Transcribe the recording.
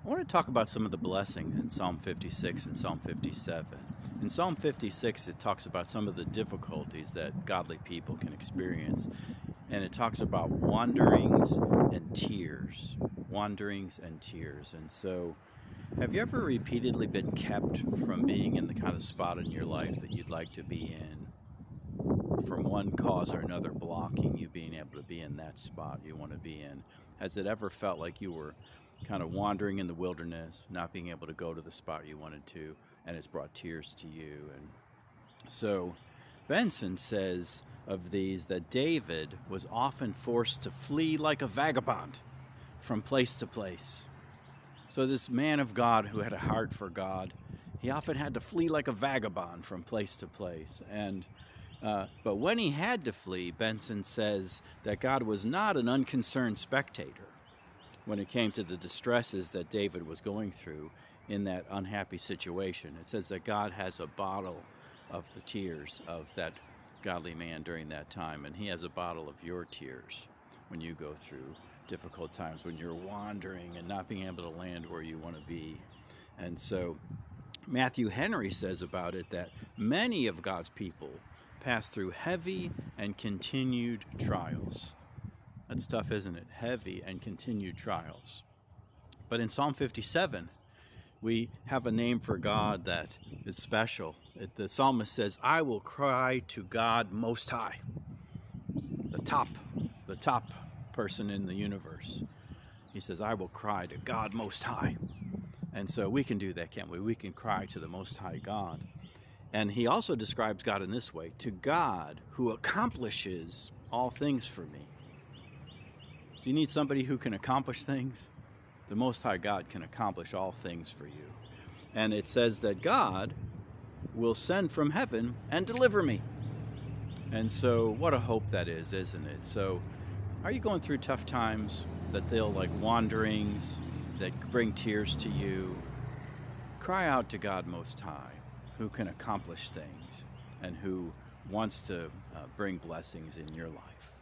I want to talk about some of the blessings in Psalm 56 and Psalm 57. In Psalm 56, it talks about some of the difficulties that godly people can experience, and it talks about wanderings and tears. Wanderings and tears. And so, have you ever repeatedly been kept from being in the kind of spot in your life that you'd like to be in, from one cause or another blocking you being able to be in that spot you want to be in? Has it ever felt like you were kind of wandering in the wilderness, not being able to go to the spot you wanted to, and it's brought tears to you? And so Benson says of these that David was often forced to flee like a vagabond from place to place. So this man of God who had a heart for God, he often had to flee like a vagabond from place to place. But when he had to flee, Benson says that God was not an unconcerned spectator when it came to the distresses that David was going through in that unhappy situation. It says that God has a bottle of the tears of that godly man during that time, and he has a bottle of your tears when you go through difficult times, when you're wandering and not being able to land where you want to be. And so Matthew Henry says about it that many of God's people pass through heavy and continued trials. That's tough, isn't it? Heavy and continued trials. But in Psalm 57, we have a name for God that is special. The psalmist says, I will cry to God Most High, the top person in the universe. He says, I will cry to God Most High. And so we can do that, can't we? We can cry to the Most High God. And he also describes God in this way, to God who accomplishes all things for me. Do you need somebody who can accomplish things? The Most High God can accomplish all things for you. And it says that God will send from heaven and deliver me. And so what a hope that is, isn't it? So are you going through tough times that they'll like wanderings that bring tears to you? Cry out to God Most High, who can accomplish things and who wants to bring blessings in your life.